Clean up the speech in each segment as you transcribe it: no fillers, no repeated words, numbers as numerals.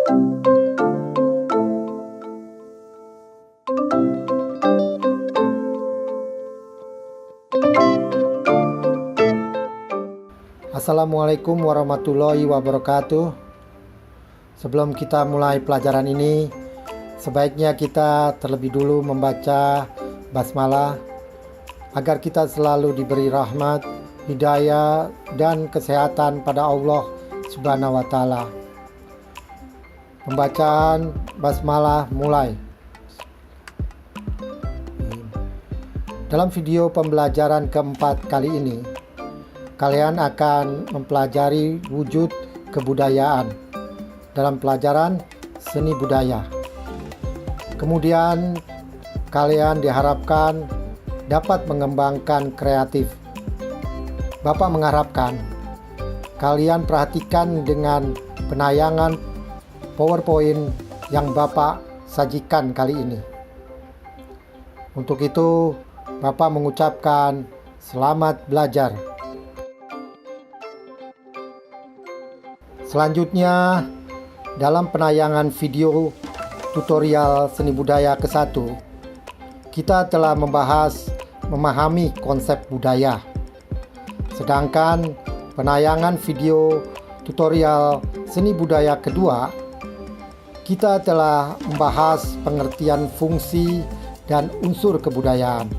Assalamualaikum warahmatullahi wabarakatuh. Sebelum kita mulai pelajaran ini, sebaiknya kita terlebih dulu membaca basmalah agar kita selalu diberi rahmat, hidayah, dan kesehatan pada Allah Subhanahu wa Ta'ala. Pembacaan basmalah mulai. Dalam video pembelajaran keempat kali ini, kalian akan mempelajari wujud kebudayaan dalam pelajaran seni budaya. Kemudian kalian diharapkan dapat mengembangkan kreatif. Bapak mengharapkan kalian perhatikan dengan penayangan PowerPoint yang Bapak sajikan kali ini. Untuk itu, Bapak mengucapkan selamat belajar. Selanjutnya, dalam penayangan video tutorial seni budaya ke-1, kita telah membahas memahami konsep budaya. Sedangkan penayangan video tutorial seni budaya kedua, kita telah membahas pengertian fungsi dan unsur kebudayaan.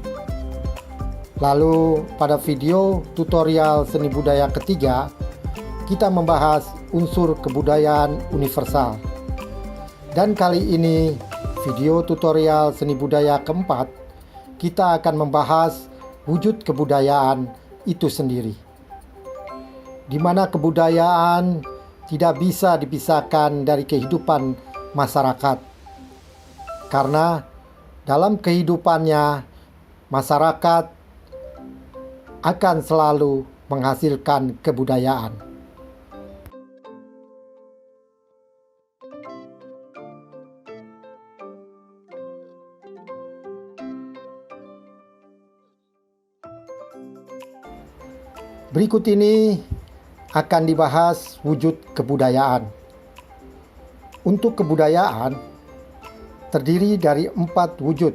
Lalu pada video tutorial seni budaya ketiga, kita membahas unsur kebudayaan universal. Dan kali ini, video tutorial seni budaya keempat, kita akan membahas wujud kebudayaan itu sendiri. Di mana kebudayaan tidak bisa dipisahkan dari kehidupan masyarakat. Karena dalam kehidupannya, masyarakat akan selalu menghasilkan kebudayaan. Berikut ini akan dibahas wujud kebudayaan. Untuk kebudayaan terdiri dari 4 wujud,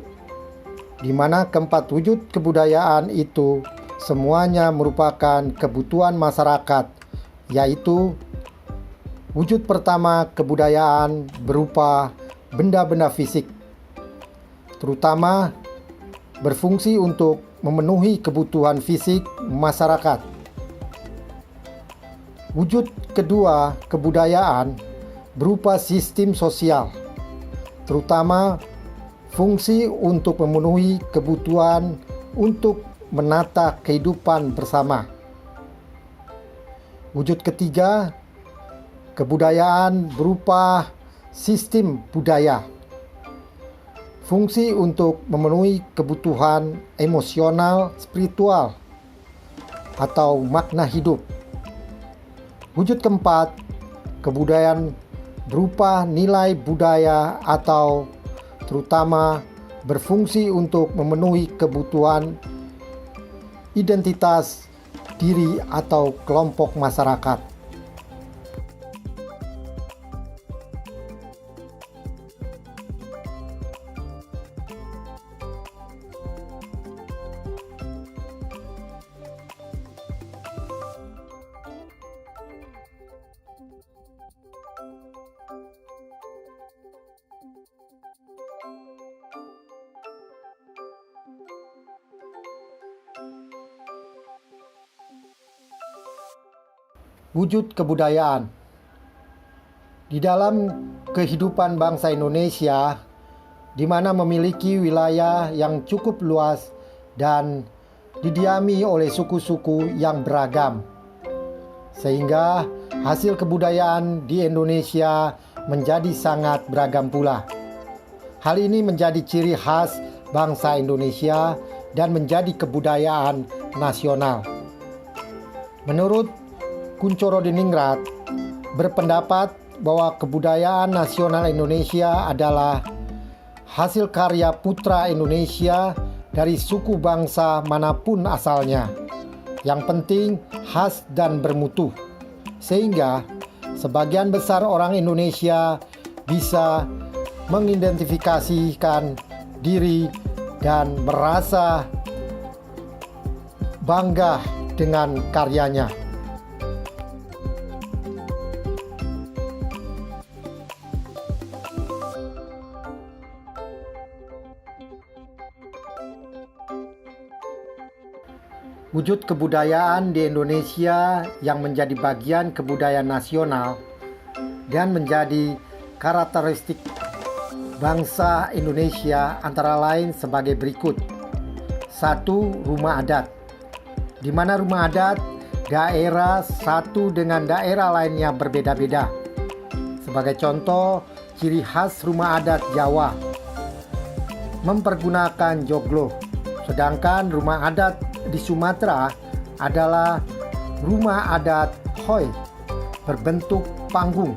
di mana keempat wujud kebudayaan itu semuanya merupakan kebutuhan masyarakat, yaitu wujud pertama kebudayaan berupa benda-benda fisik, terutama berfungsi untuk memenuhi kebutuhan fisik masyarakat. Wujud kedua kebudayaan berupa sistem sosial, terutama fungsi untuk memenuhi kebutuhan untuk menata kehidupan bersama. Wujud ketiga kebudayaan berupa sistem budaya, fungsi untuk memenuhi kebutuhan emosional, spiritual, atau makna hidup. Wujud keempat, kebudayaan berupa nilai budaya atau terutama berfungsi untuk memenuhi kebutuhan identitas diri atau kelompok masyarakat. Wujud kebudayaan. Di dalam kehidupan bangsa Indonesia, di mana memiliki wilayah yang cukup luas dan didiami oleh suku-suku yang beragam, sehingga hasil kebudayaan di Indonesia menjadi sangat beragam pula. Hal ini menjadi ciri khas bangsa Indonesia dan menjadi kebudayaan nasional. Menurut Kuncoro Diningrat berpendapat bahwa kebudayaan nasional Indonesia adalah hasil karya putra Indonesia dari suku bangsa manapun asalnya, yang penting khas dan bermutu, sehingga sebagian besar orang Indonesia bisa mengidentifikasikan diri dan merasa bangga dengan karyanya. Wujud kebudayaan di Indonesia yang menjadi bagian kebudayaan nasional dan menjadi karakteristik bangsa Indonesia antara lain sebagai berikut. 1. Rumah adat, di mana rumah adat daerah satu dengan daerah lainnya berbeda-beda. Sebagai contoh, ciri khas rumah adat Jawa mempergunakan joglo, sedangkan rumah adat di Sumatera adalah rumah adat Hoi berbentuk panggung.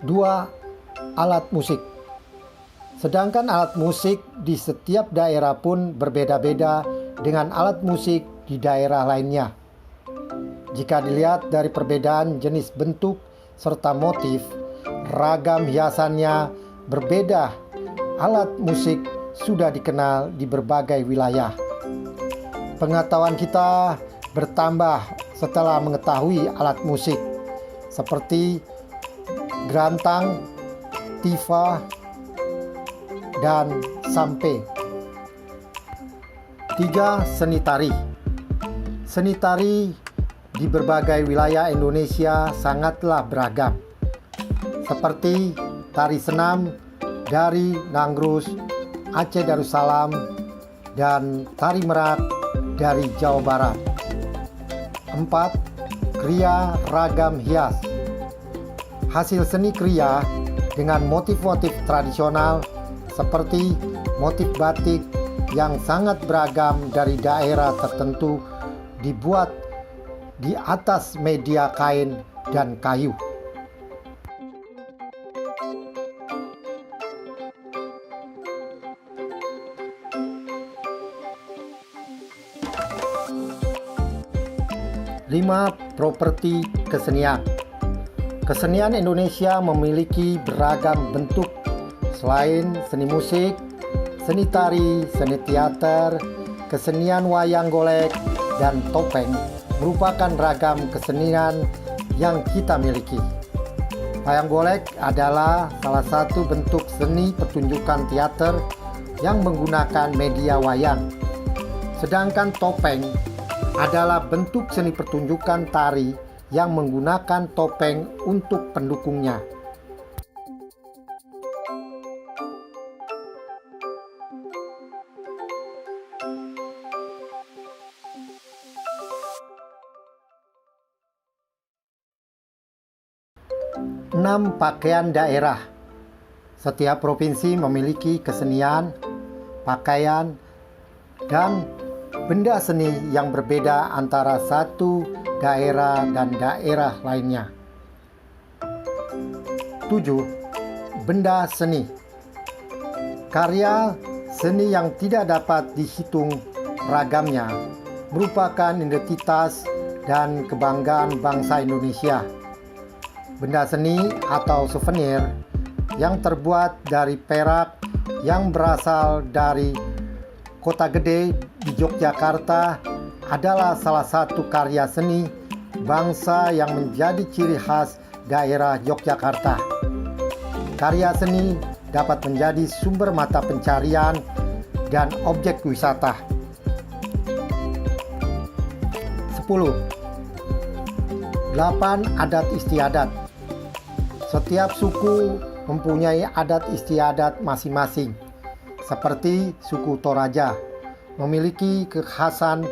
Dua, alat musik. Sedangkan alat musik di setiap daerah pun berbeda-beda dengan alat musik di daerah lainnya. Jika dilihat dari perbedaan jenis bentuk serta motif, ragam hiasannya berbeda. Alat musik sudah dikenal di berbagai wilayah. Pengetahuan kita bertambah setelah mengetahui alat musik seperti gerantang, tifa, dan sampe. 3. Seni tari. Seni tari di berbagai wilayah Indonesia sangatlah beragam, seperti tari senam dari Nangrus, Aceh Darussalam, dan tari merak dari Jawa Barat. 4. Kriya ragam hias. Hasil seni kriya dengan motif-motif tradisional seperti motif batik yang sangat beragam dari daerah tertentu dibuat di atas media kain dan kayu. Lima, properti kesenian. Kesenian Indonesia memiliki beragam bentuk. Selain seni musik, seni tari, seni teater, kesenian wayang golek, dan topeng merupakan ragam kesenian yang kita miliki. Wayang golek adalah salah satu bentuk seni pertunjukan teater yang menggunakan media wayang. Sedangkan topeng adalah bentuk seni pertunjukan tari yang menggunakan topeng untuk pendukungnya. Enam, pakaian daerah. Setiap provinsi memiliki kesenian, pakaian, dan benda seni yang berbeda antara satu daerah dan daerah lainnya. 7. Benda seni. Karya seni yang tidak dapat dihitung ragamnya merupakan identitas dan kebanggaan bangsa Indonesia. Benda seni atau souvenir yang terbuat dari perak yang berasal dari Kota Gede di Yogyakarta adalah salah satu karya seni bangsa yang menjadi ciri khas daerah Yogyakarta. Karya seni dapat menjadi sumber mata pencarian dan objek wisata. 10. 8. Adat istiadat. Setiap suku mempunyai adat istiadat masing-masing, seperti suku Toraja memiliki kekhasan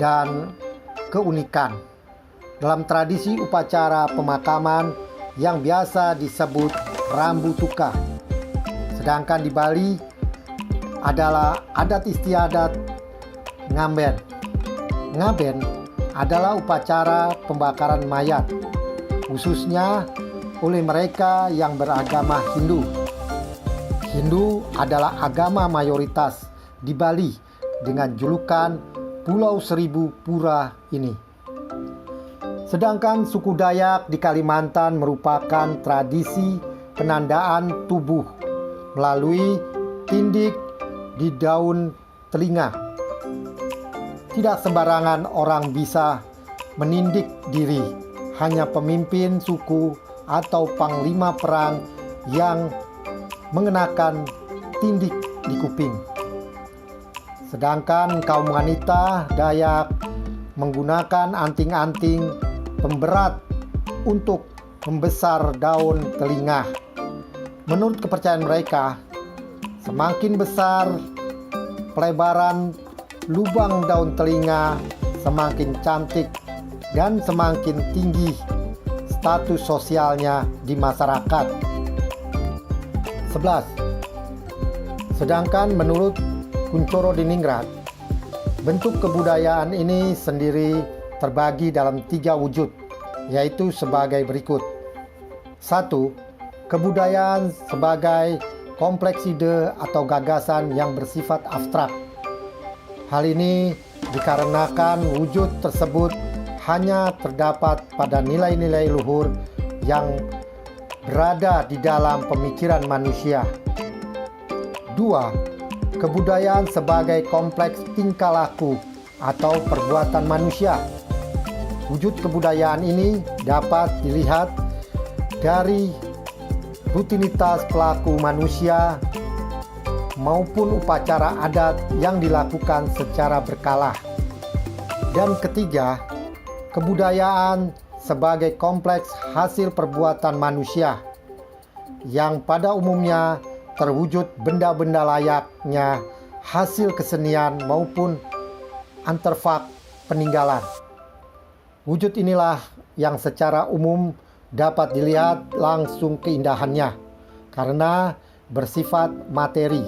dan keunikan dalam tradisi upacara pemakaman yang biasa disebut rambu tuka. Sedangkan di Bali adalah adat istiadat ngaben. Ngaben adalah upacara pembakaran mayat, khususnya oleh mereka yang beragama Hindu. Hindu adalah agama mayoritas di Bali dengan julukan Pulau Seribu Pura ini. Sedangkan suku Dayak di Kalimantan merupakan tradisi penandaan tubuh melalui tindik di daun telinga. Tidak sembarangan orang bisa menindik diri, hanya pemimpin suku atau panglima perang yang mengenakan tindik di kuping. Sedangkan kaum wanita Dayak menggunakan anting-anting pemberat untuk membesar daun telinga. Menurut kepercayaan mereka, semakin besar pelebaran lubang daun telinga, semakin cantik dan semakin tinggi status sosialnya di masyarakat. 11. Sedangkan menurut Kuncoro Diningrat, bentuk kebudayaan ini sendiri terbagi dalam 3 wujud, yaitu sebagai berikut. 1. Kebudayaan sebagai kompleks ide atau gagasan yang bersifat abstrak. Hal ini dikarenakan wujud tersebut hanya terdapat pada nilai-nilai luhur yang berada di dalam pemikiran manusia. 2. Kebudayaan sebagai kompleks tingkah laku atau perbuatan manusia. Wujud kebudayaan ini dapat dilihat dari rutinitas pelaku manusia maupun upacara adat yang dilakukan secara berkala. Dan ketiga, kebudayaan sebagai kompleks hasil perbuatan manusia yang pada umumnya terwujud benda-benda layaknya hasil kesenian maupun artefak peninggalan. Wujud inilah yang secara umum dapat dilihat langsung keindahannya karena bersifat materi,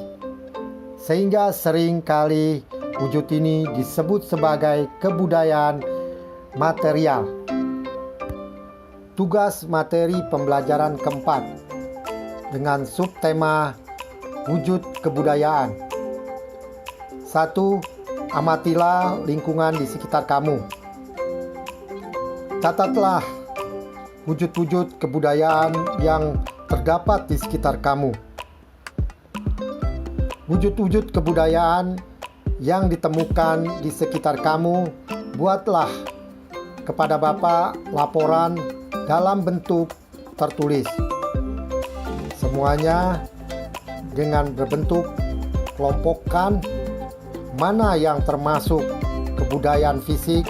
sehingga sering kali wujud ini disebut sebagai kebudayaan material. Tugas materi pembelajaran keempat dengan subtema wujud kebudayaan. 1. Amatilah lingkungan di sekitar kamu. Catatlah wujud-wujud kebudayaan yang terdapat di sekitar kamu. Wujud-wujud kebudayaan yang ditemukan di sekitar kamu, buatlah kepada Bapak laporan dalam bentuk tertulis. Semuanya dengan berbentuk kelompokkan mana yang termasuk kebudayaan fisik,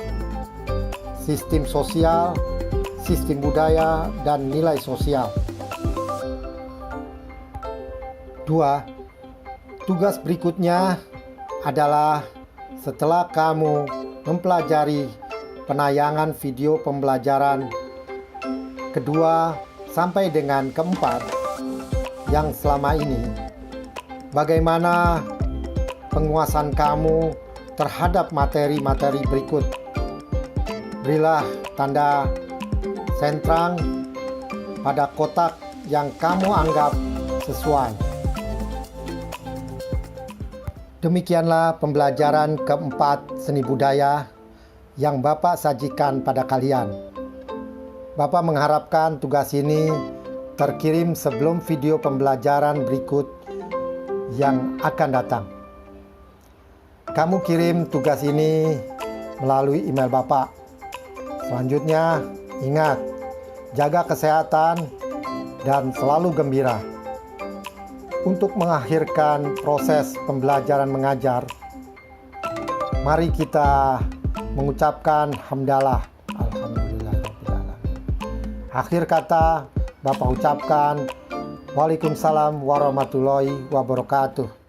sistem sosial, sistem budaya, dan nilai sosial. 2. Tugas berikutnya adalah setelah kamu mempelajari penayangan video pembelajaran kedua sampai dengan keempat yang selama ini, bagaimana penguasaan kamu terhadap materi-materi berikut. Berilah tanda sentrang pada kotak yang kamu anggap sesuai. Demikianlah pembelajaran keempat seni budaya yang Bapak sajikan pada kalian. Bapak mengharapkan tugas ini terkirim sebelum video pembelajaran berikut yang akan datang. Kamu kirim tugas ini melalui email Bapak. Selanjutnya, ingat, jaga kesehatan dan selalu gembira. Untuk mengakhirkan proses pembelajaran mengajar, mari kita mengucapkan hamdalah. Alhamdulillahirrahmanirrahim. Akhir kata, Bapak ucapkan Waalaikumsalam warahmatullahi wabarakatuh.